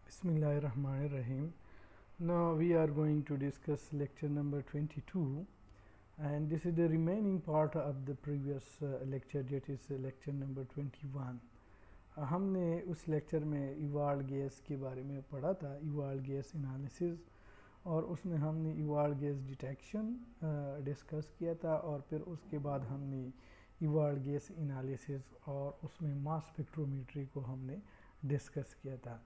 Bismillahirrahmanirrahim. Now we are going to discuss lecture number 22, and this is the remaining part of the previous lecture, that is lecture number 21. हमने उस lecture में इवाल्ड gas के बारे में पढ़ा था, इवाल्ड gas analysis, और उसमें हमने इवाल्ड गैस डिटेक्शन डिस्कस किया था, और फिर उसके बाद हमने इवाल्ड गैस एनालिसिस और उसमें मास स्पेक्ट्रोमेट्री को हमने डिस्कस किया था।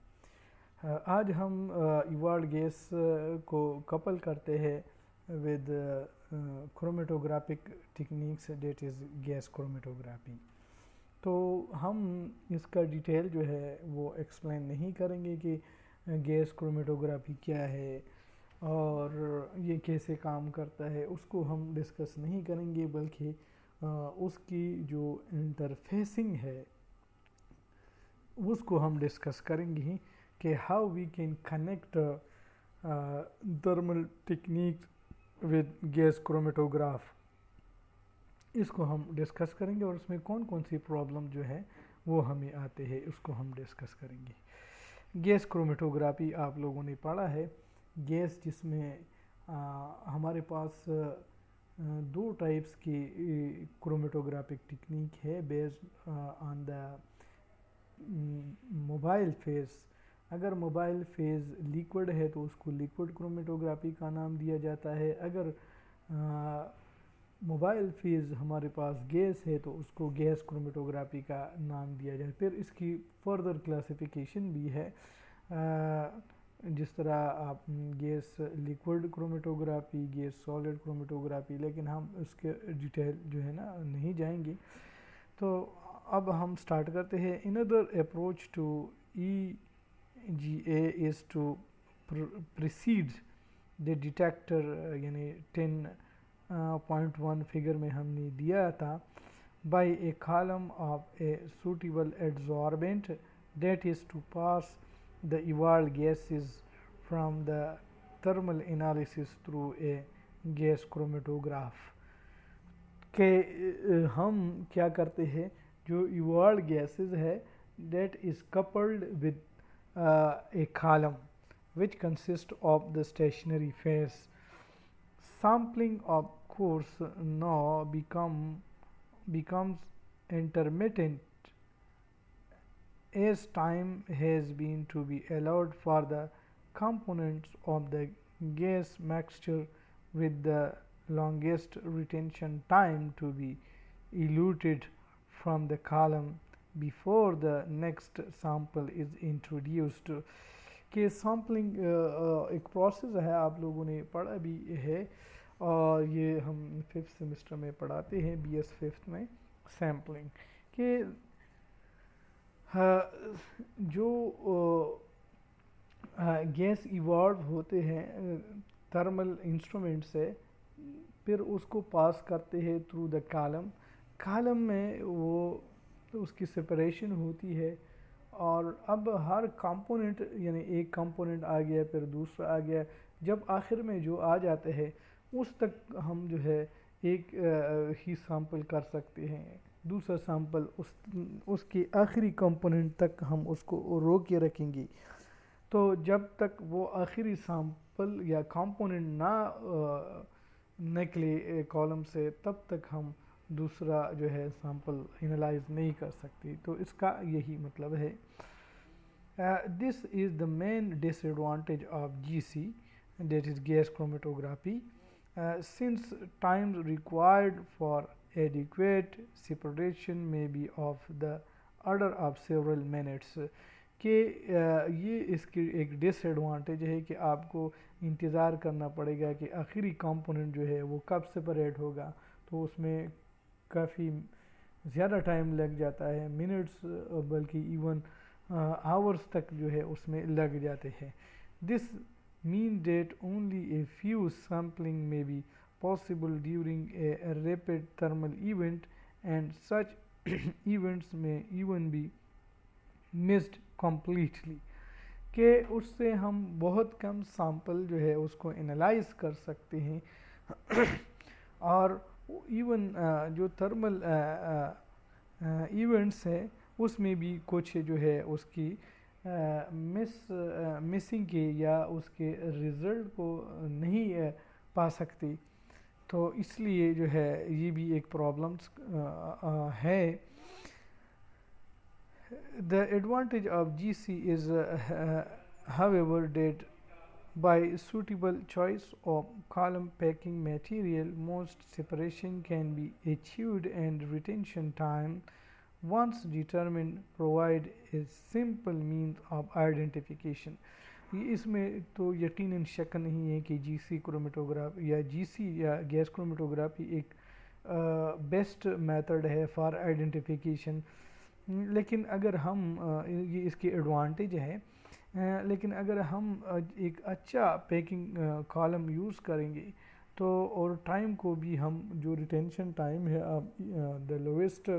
आज हम इवाल्ड गैस को कपल करते हैं with chromatographic techniques, that is gas chromatography. तो हम इसका डिटेल जो है वो एक्सप्लेन नहीं करेंगे कि गैस क्रोमेटोग्राफी क्या है और ये कैसे काम करता है, उसको हम डिस्कस नहीं करेंगे, बल्कि उसकी जो इंटरफेसिंग है उसको हम डिस्कस करेंगे कि how we can connect thermal technique with gas chromatograph, इसको हम डिस्कस करेंगे, और उसमें कौन कौन सी प्रॉब्लम जो है वो हमें आते हैं उसको हम डिस्कस करेंगे। गैस क्रोमेटोग्राफी आप लोगों ने पढ़ा है, गैस जिसमें हमारे पास दो टाइप्स की क्रोमेटोग्राफिक टेक्निक है based on the mobile phase. अगर मोबाइल फेज़ लिक्विड है तो उसको लिक्विड क्रोमेटोग्राफी का नाम दिया जाता है, अगर मोबाइल फेज़ हमारे पास गैस है तो उसको गैस क्रोमेटोग्राफी का नाम दिया जाए। फिर इसकी फर्दर क्लासिफिकेशन भी है, जिस तरह आप gas liquid chromatography, gas solid chromatography, लेकिन हम उसके डिटेल जो है ना नहीं जाएंगे। तो अब हम स्टार्ट करते हैं। Another approach to EGA is to precede the detector, यानी 10.1 फिगर में हमने दिया था, by a column of a suitable adsorbent that is to pass the evolved gases from the thermal analysis through a gas chromatograph। के हम क्या करते हैं, जो evolved gases है that is coupled with a column which consists of the stationary phase. Sampling of course now becomes intermittent as time has been to be allowed for the components of the gas mixture with the longest retention time to be eluted from the column before the next sample is introduced। कि sampling एक process है, आप लोगों ने पढ़ा भी है, और ये हम 5th सेमेस्टर में पढ़ाते हैं, BS 5th में, सैम्पलिंग के जो गैस इवॉल्व होते हैं थर्मल इंस्ट्रूमेंट से, फिर उसको पास करते हैं थ्रू द कॉलम में वो उसकी सेपरेशन होती है, और अब हर कंपोनेंट, यानी एक कंपोनेंट आ गया फिर दूसरा आ गया, जब आखिर में जो आ जाते हैं उस तक हम जो है एक ही सैंपल कर सकते हैं, दूसरा सैंपल उसके आखिरी कंपोनेंट तक हम उसको रोक के रखेंगे। तो जब तक वो आखिरी सैंपल या कंपोनेंट ना निकले कॉलम से, तब तक हम दूसरा जो है सैंपल एनालाइज नहीं कर सकते। तो इसका यही मतलब है। This is the main disadvantage of GC, that is gas chromatography, since time required for adequate separation may be of the order of several minutes। कि ये इसकी एक डिसएडवांटेज है कि आपको इंतज़ार करना पड़ेगा कि आखिरी कंपोनेंट जो है वो कब सेपरेट होगा, तो उसमें काफ़ी ज़्यादा टाइम लग जाता है, मिनट्स बल्कि इवन आवर्स तक जो है उसमें लग जाते हैं। This mean that only a few sampling में be possible during a rapid thermal event, and such events में इवन बी मिस्ड कम्प्लीटली। कि उससे हम बहुत कम सैंपल जो है उसको एनालाइज कर सकते हैं, और इवन जो थर्मल इवेंट्स है उसमें भी कुछ जो है उसकी मिसिंग के या उसके रिज़ल्ट को नहीं पा सकती। तो इसलिए जो है ये भी एक प्रॉब्लम्स है। The advantage of GC is however that by suitable choice of column packing material, most separation can be achieved and retention time once determined provide a simple means of identification। ये इसमें तो यकीनन शक नहीं है कि GC chromatograph या GC या गैस क्रोमेटोग्राफी एक बेस्ट मेथड है फॉर आइडेंटिफिकेशन। लेकिन अगर हम ये इसके एडवांटेज है, लेकिन अगर हम एक अच्छा पैकिंग कॉलम यूज़ करेंगे तो और टाइम को भी हम जो रिटेंशन टाइम है द लोएस्ट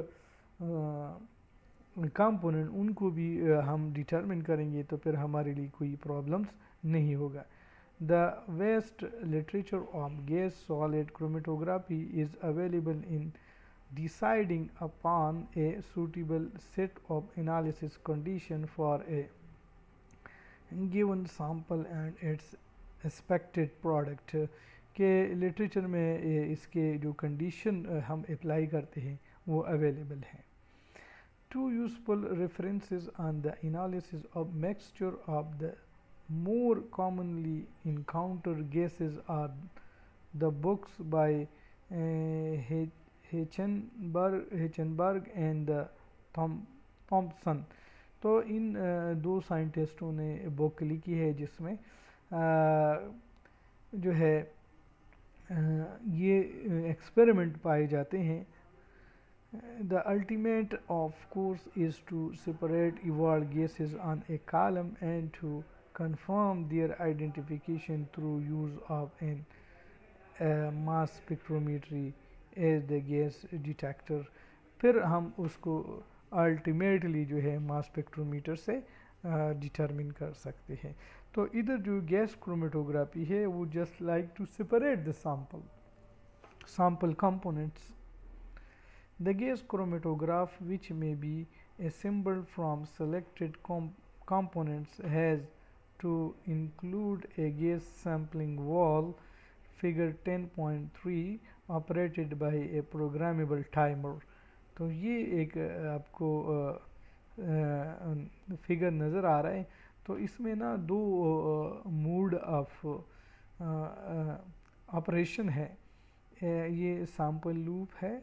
कंपोनेंट उनको भी हम डिटरमिन करेंगे तो फिर हमारे लिए कोई प्रॉब्लम्स नहीं होगा। The vast literature of gas solid chromatography is available in deciding upon a suitable set of analysis condition for a given sample and its expected product। के लिटरेचर में इसके जो कंडीशन हम अप्लाई करते हैं वो अवेलेबल हैं। Two useful references on the analysis of mixture of the more commonly encountered gases are the books by Hechenberg and Thompson. तो इन दो साइंटिस्टों ने बुक लिखी है जिसमें जो है ये एक्सपेरिमेंट पाए जाते हैं। The ultimate of course is to separate evolve gases on a column and to confirm their identification through use of an mass spectrometry as the gas detector. फिर हम उसको अल्टीमेटली जो है मास स्पेक्ट्रोमीटर से डिटरमिन कर सकते हैं। तो इधर जो गैस क्रोमेटोग्राफी है वो just like to separate the sample components। The gas chromatograph, which may be assembled from selected components, has to include a gas sampling valve figure 10.3 operated by a programmable timer। तो ये एक आपको figure नज़र आ रहा है। तो इसमें ना दो मोड ऑफ ऑपरेशन है। ये सैंपल लूप है,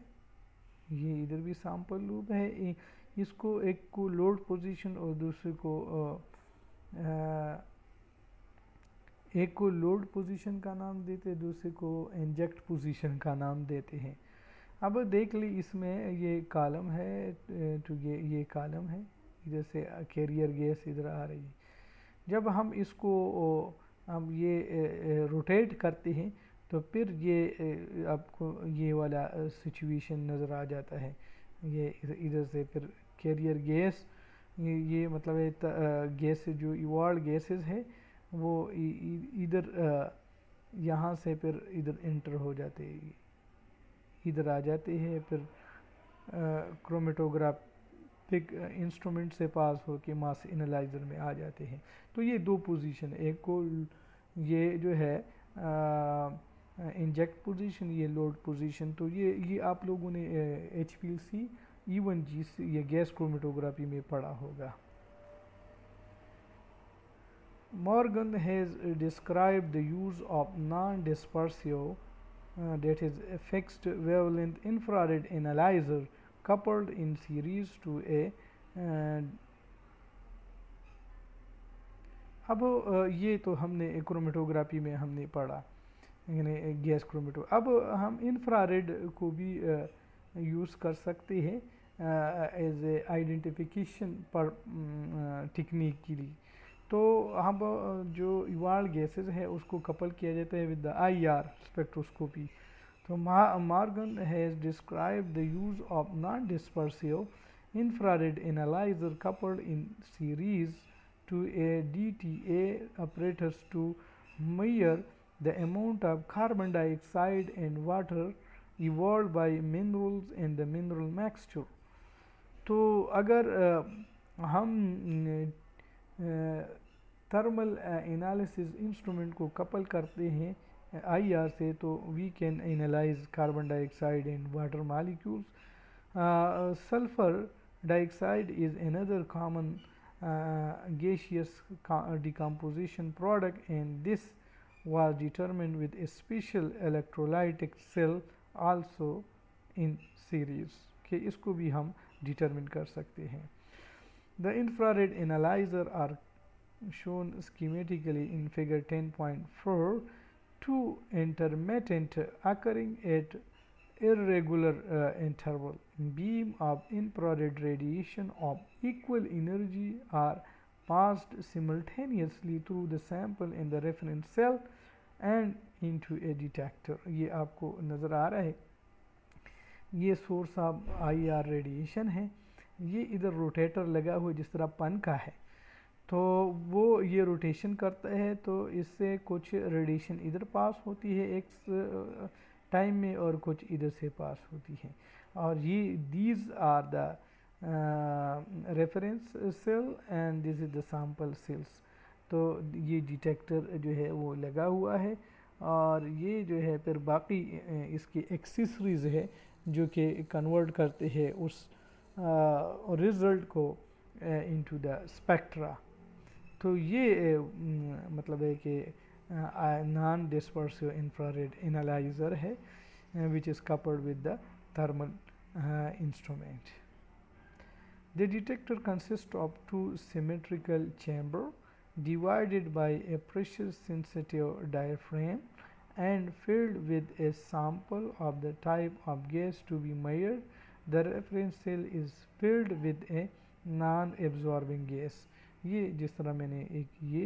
ये इधर भी सैंपल लूप है। इसको एक को लोड पोजीशन और दूसरे को एक को लोड पोजीशन का नाम देते हैं, दूसरे को इंजेक्ट पोजीशन का नाम देते हैं। अब देख ली इसमें ये कॉलम है, तो ये कॉलम है, इधर से कैरियर गैस इधर आ रही है। जब हम इसको हम ये रोटेट करते हैं तो फिर ये आपको ये वाला सिचुएशन नज़र आ जाता है। ये इधर से फिर कैरियर गैस, ये मतलब है गैस जो इवॉल्व गैसेस है वो इधर यहाँ से फिर इधर एंटर हो जाते हैं, इधर आ जाते हैं, फिर क्रोमेटोग्राफिक इंस्ट्रूमेंट से पास होके मास एनालाइजर में आ जाते हैं। तो ये दो पोजीशन, एक को ये जो है इंजेक्ट पोजीशन, ये लोड पोजीशन। तो ये आप लोगों ने HPLC इवन GC या गैस क्रोमेटोग्राफी में पढ़ा होगा। Morgan has described the use of non-dispersive that is a fixed wavelength infrared analyzer coupled in series to a अब ये तो हमने क्रोमेटोग्राफी में हमने पढ़ा यानी गैस क्रोमेटो। अब हम इंफ्रारेड को भी यूज़ कर सकते हैं एज ए आइडेंटिफिकेशन पर टेक्निक के लिए। तो हम जो इवॉल्व गैसेस है उसको कपल किया जाता है विद द IR स्पेक्ट्रोस्कोपी। तो Morgan has described the use of non-dispersive infrared analyzer coupled in series to a DTA apparatus to measure the amount of carbon dioxide and water evolved by minerals and the mineral mixture। तो अगर हम thermal analysis instrument को couple करते हैं IR से, तो we can analyse carbon dioxide and water molecules. Sulfur dioxide is another common gaseous decomposition product, and this was determined with a special electrolytic cell also in series. कि इसको भी हम determine कर सकते हैं. The infrared analyzer are shown schematically in figure 10.4. Two intermittent occurring at irregular interval beam of infrared radiation of equal energy are passed simultaneously through the sample in the reference cell and into a detector. ये आपको नज़र आ रहा है, ये source of IR radiation है. ये इधर rotator लगा हुआ जिस तरह पन का है, तो वो ये रोटेशन करता है, तो इससे कुछ रेडिएशन इधर पास होती है एक टाइम में और कुछ इधर से पास होती है. और ये these are the reference cell and this is the sample cells. तो ये डिटेक्टर जो है वो लगा हुआ है, और ये जो है फिर बाकी इसकी एक्सेसरीज है जो कि कन्वर्ट करते हैं उस रिज़ल्ट को इनटू द स्पेक्ट्रा. तो ये मतलब है कि नॉन डिस्पर्सिव इंफ्रारेड एनालाइजर है which is coupled with the thermal instrument. The detector consists of two symmetrical chambers divided by a pressure sensitive diaphragm and filled with a sample of the type of gas to be measured. The reference cell is filled with a non-absorbing gas. ये जिस तरह मैंने एक ये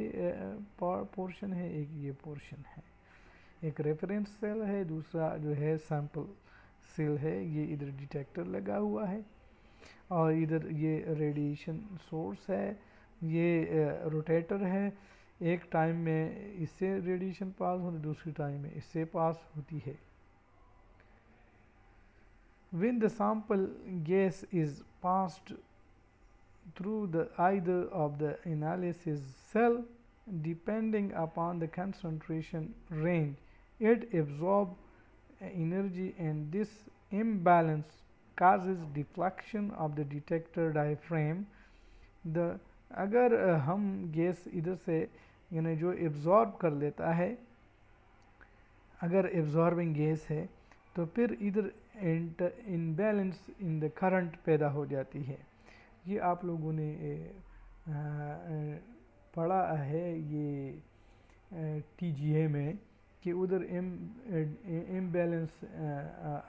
portion है, एक ये portion है, एक रेफरेंस सेल है, दूसरा जो है सैंपल सेल है. ये इधर डिटेक्टर लगा हुआ है और इधर ये रेडिएशन सोर्स है, ये रोटेटर है. एक टाइम में इससे रेडिएशन पास होती है, दूसरी टाइम में इससे पास होती है. When the sample gas is passed through the either of the analysis cell, depending upon the concentration range, it absorbs energy, and this imbalance causes deflection of the detector diaphragm. The अगर हम gas इधर से यानी जो absorb कर लेता है, अगर एब्जॉर्बिंग गैस है, तो फिर इधर इनबैलेंस इन द करंट पैदा हो जाती है. ये आप लोगों ने पढ़ा है ये TGA में कि उधर इम्बैलेंस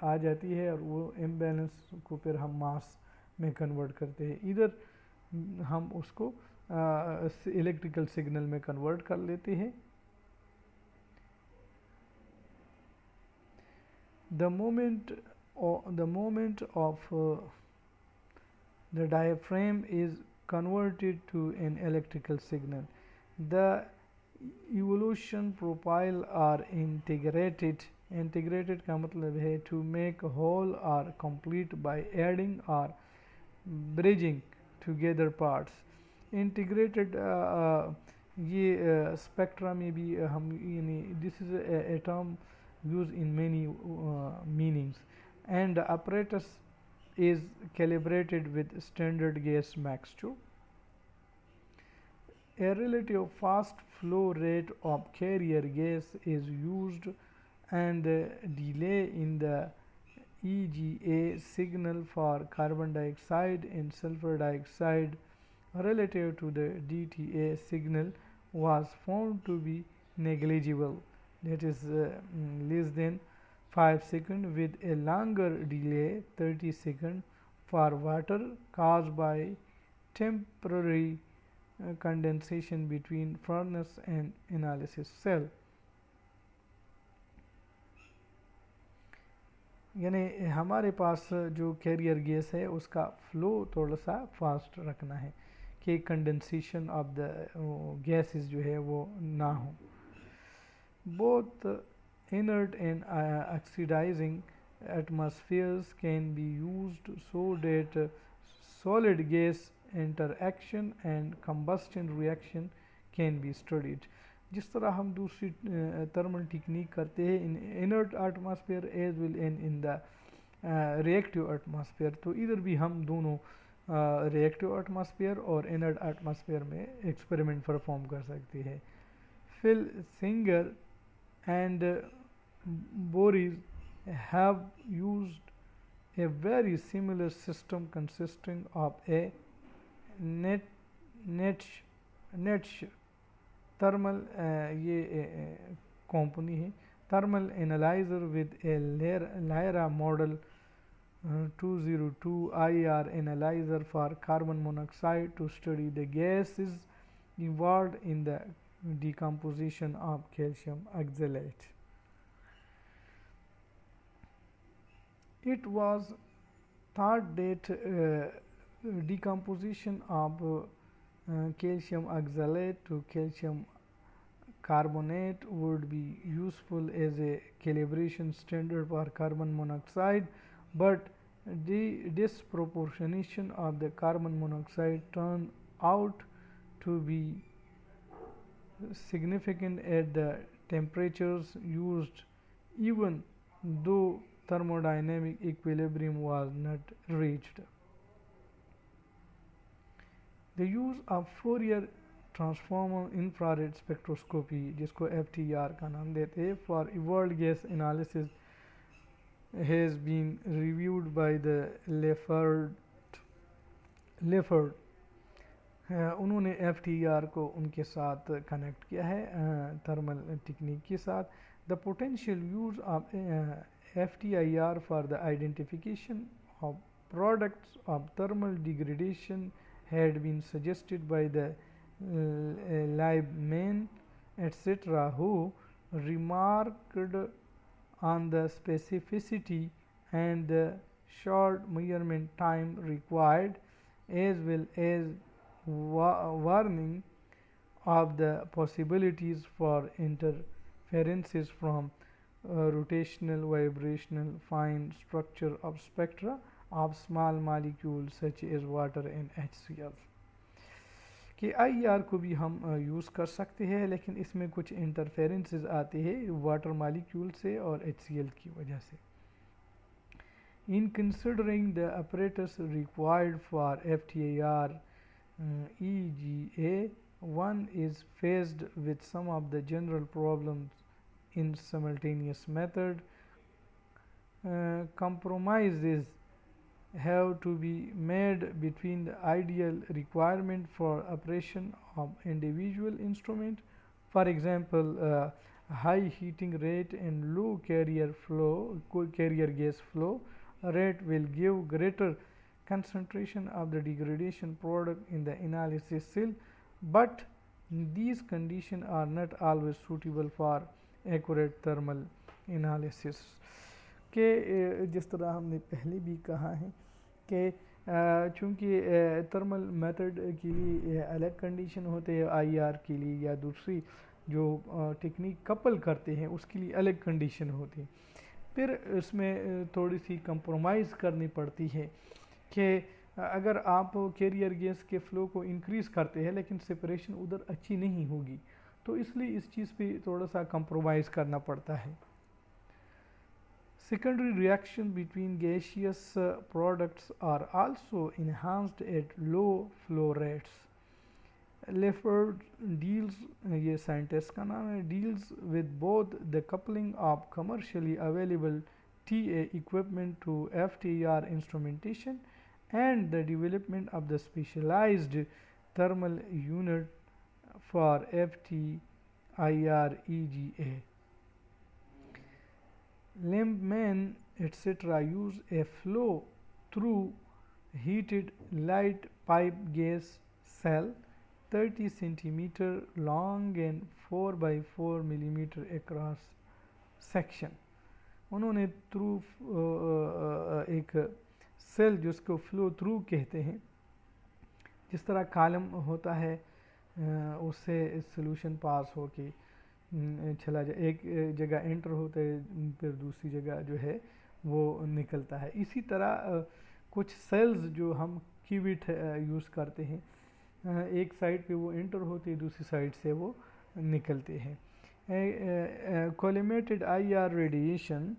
आ जाती है और वो इम्बैलेंस को फिर हम मास में कन्वर्ट करते हैं. इधर हम उसको इलेक्ट्रिकल सिग्नल में कन्वर्ट कर लेते हैं. The moment of the diaphragm is converted to an electrical signal. The evolution profile are integrated. Integrated का मतलब है to make whole or complete by adding or bridging together parts. Integrated ये spectra में भी हम यानी this is a term used in many meanings, and the apparatus is calibrated with standard gas mixture. A relative fast flow rate of carrier gas is used, and the delay in the EGA signal for carbon dioxide and sulfur dioxide relative to the DTA signal was found to be negligible, that is less than 5 seconds, with a longer delay 30 seconds for water caused by temporary condensation between furnace and analysis cell. यानी हमारे पास जो career gas है उसका flow थोड़ा सा fast रखना है कि कंडेंसेशन ऑफ द गैसेस जो है वो ना हो. Both inert and oxidizing atmospheres can be used so that solid gas interaction and combustion reaction can be studied. जिस तरह हम दूसरी थर्मल टेक्निक करते हैं in inert atmosphere as well in the reactive atmosphere, तो इधर भी हम दोनों रिएक्टिव एटमॉस्फेयर और इनर्ट एटमॉस्फेयर में एक्सपेरिमेंट परफॉर्म कर सकते हैं. Phil Singer and Boris have used a very similar system consisting of a niche thermal ये कंपनी है thermal analyzer with a Lyra model 202 IR analyzer for carbon monoxide to study the gases involved in the decomposition of calcium oxalate. It was thought that decomposition of calcium oxalate to calcium carbonate would be useful as a calibration standard for carbon monoxide, but the disproportionation of the carbon monoxide turned out to be significant at the temperatures used, even though thermodynamic equilibrium was not reached. The use of Fourier transform infrared spectroscopy, जिसको FTR का नाम देते हैं, for evolved gas analysis has been reviewed by the Lefford. उन्होंने FTR को उनके साथ connect किया है थर्मल टेक्निक के साथ. The potential use of FTIR for the identification of products of thermal degradation had been suggested by the Liebman etc., who remarked on the specificity and the short measurement time required, as well as warning of the possibilities for interferences from rotational, vibrational, fine structure of spectra of small molecules such as water and HCl. कि IR को भी हम use कर सकते हैं, लेकिन इसमें कुछ इंटरफेरेंसेस आते हैं वाटर मॉलिक्यूल से और HCl की वजह से. In considering the apparatus required for FTIR EGA, one is faced with some of the general problems in simultaneous method. Compromises have to be made between the ideal requirement for operation of individual instrument. For example, high heating rate and low carrier gas flow rate will give greater concentration of the degradation product in the analysis cell, but these conditions are not always suitable for accurate thermal analysis. के जिस तरह हमने पहले भी कहा है कि चूँकि थर्मल मेथड के लिए अलग कंडीशन होते हैं IR के लिए, या दूसरी जो टेक्निक कपल करते हैं उसके लिए अलग कंडीशन होती है, फिर इसमें थोड़ी सी कंप्रोमाइज़ करनी पड़ती है कि अगर आप कैरियर गैस के फ़्लो को इंक्रीज़ करते हैं लेकिन सेपरेशन उधर अच्छी नहीं होगी, तो इसलिए इस चीज़ पे थोड़ा सा कंप्रोमाइज़ करना पड़ता है. Secondary reaction between gaseous products are also enhanced at low flow rates. Lefford deals, ये साइंटिस्ट का नाम है, deals with both the coupling of commercially available TA equipment to FTIR instrumentation and the development of the specialized thermal unit for FTIR EGA. Liebman etc. use a flow through heated light pipe gas cell 30 centimeter long and 4 by 4 millimeter across section. उन्होंने through एक cell जिसको flow through कहते हैं, जिस तरह column होता है उससे सोल्यूशन पास हो के चला जाए, एक जगह एंटर होता है फिर दूसरी जगह जो है वो निकलता है. इसी तरह कुछ सेल्स जो हम क्यूबिट यूज़ करते हैं। एक साइड पे वो एंटर होते हैं, दूसरी साइड से वो निकलते हैं। Collimated IR radiation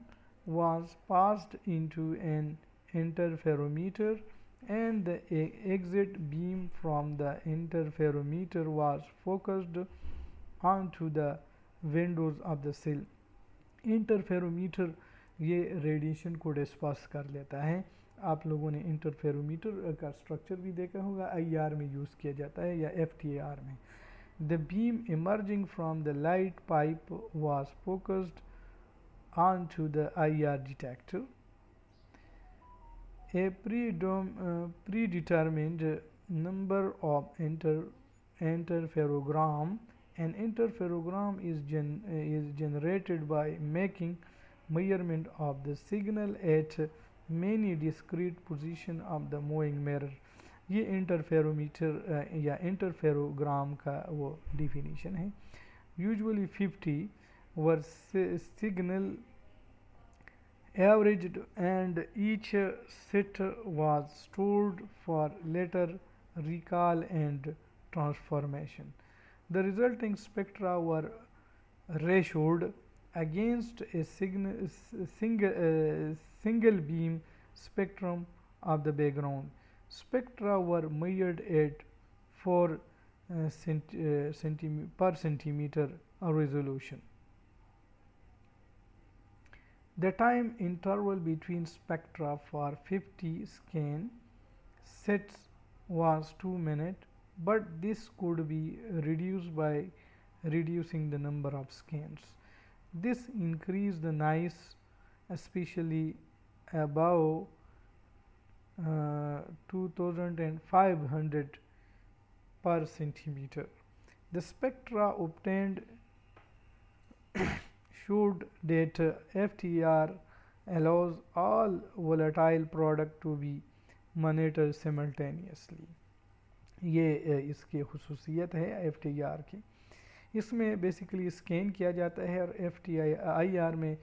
was passed into an interferometer, and the exit beam from the interferometer was focused onto the windows of the cell. Interferometer ये रेडिएशन को डिस्पर्स कर लेता है। आप लोगों ने इंटरफेरोमीटर का स्ट्रक्चर भी देखा होगा, आईआर में यूज़ किया जाता है या एफटीआर में। The beam emerging from the light pipe was focused onto the IR detector. A predetermined number of interferogram. An interferogram is generated by making measurement of the signal at many discrete positions of the moving mirror. ये interferometer या इंटरफेरोग्राम का वो definition है। Usually 50 were signal averaged and each set was stored for later recall and transformation. The resulting spectra were ratioed against a single beam spectrum of the background. Spectra were measured at 4 per centimeter resolution. The time interval between spectra for 50 scan sets was 2 minutes, but this could be reduced by reducing the number of scans. This increased the noise, especially above 2500 per centimeter. The spectra obtained showed that FTR allows all volatile product to be monitored simultaneously. ये इसकी खुसूसियत है FTR की। इसमें basically scan किया जाता है और FTIR में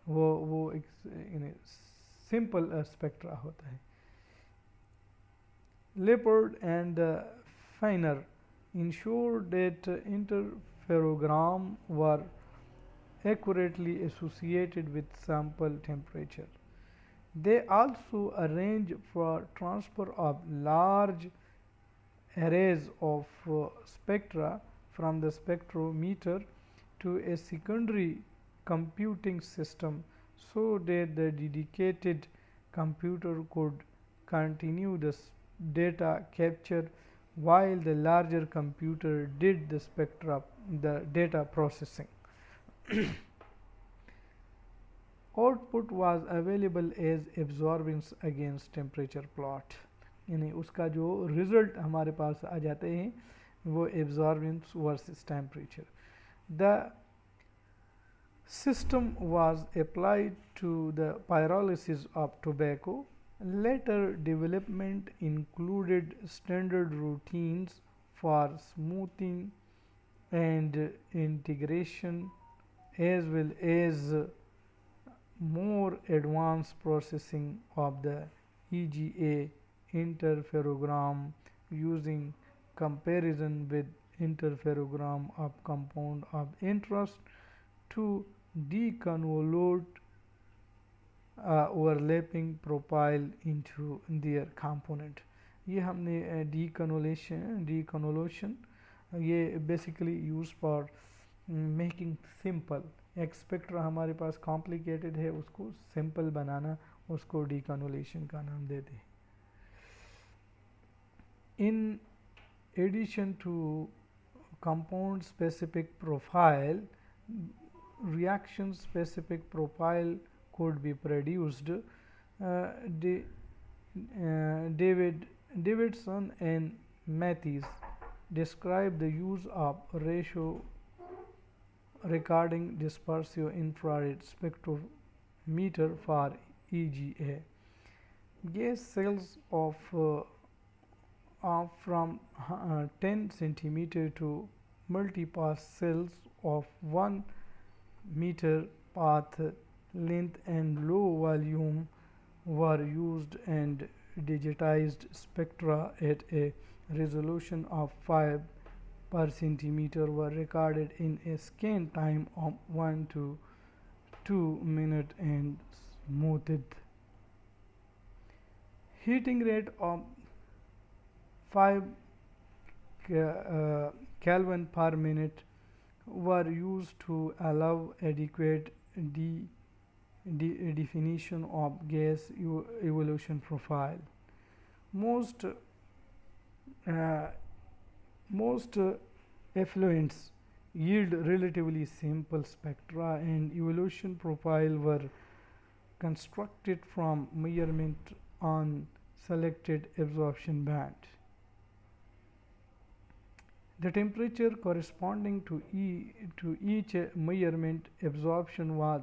वो एक सिंपल स्पेक्ट्रा होता है। Leopard and Feiner ensured that interferogram were accurately associated with sample temperature. They also arrange for transfer of large arrays of spectra from the spectrometer to a secondary computing system so that the dedicated computer could continue the data capture while the larger computer did the data processing. Output was available as absorbance against temperature plot, यानी उसका जो result हमारे पास आ जाते हैं वो absorbance versus temperature. The system was applied to the pyrolysis of tobacco. Later development included standard routines for smoothing and integration, as well as more advanced processing of the EGA interferogram using comparison with interferogram of compound of interest to deconvolute overlapping profile into their component. ये हमने deconvolution ये basically used for making simple. एक spectra हमारे पास complicated है, उसको simple बनाना, उसको डिकन्वोल्यूशन का नाम देते हैं। In addition to compound specific profile, reaction specific profile could be produced. Davidson and Matthews describe the use of ratio recording dispersive infrared spectrometer for EGA. Gas cells of from 10 centimeter to multipass cells of 1 meter path length and low volume were used, and digitized spectra at a resolution of 5 per centimeter were recorded in a scan time of 1 to 2 minutes and smoothed heating rate of 5 Kelvin per minute were used to allow adequate definition of gas evolution profile. Most uh, most effluents yield relatively simple spectra, and evolution profile were constructed from measurement on selected absorption band. The temperature corresponding to each measurement absorption was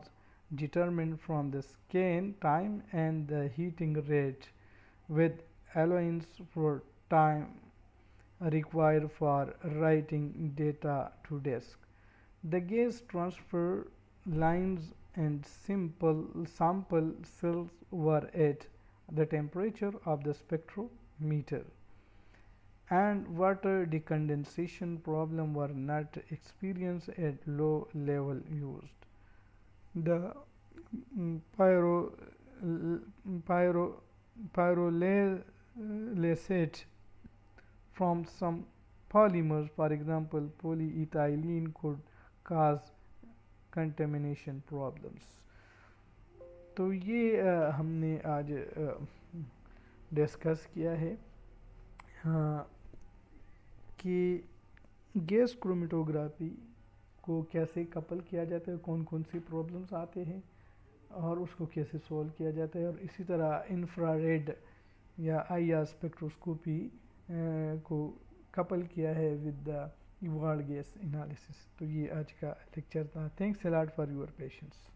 determined from the scan time and the heating rate, with allowance for time required for writing data to disk. The gas transfer lines and simple sample cells were at the temperature of the spectrometer, and water decondensation problem were not experienced at low level used. The pyro, pyro, pyrolysate from some polymers, for example polyethylene, could cause contamination problems. तो ये हमने आज discuss किया है कि gas chromatography को कैसे couple किया जाता है, कौन कौन सी प्रॉब्लम्स आते हैं और उसको कैसे सॉल्व किया जाता है, और इसी तरह इंफ्रारेड या आईआर स्पेक्ट्रोस्कोपी को कपल किया है with the evolve gas analysis. तो ये आज का लेक्चर था। Thanks a lot for your patience.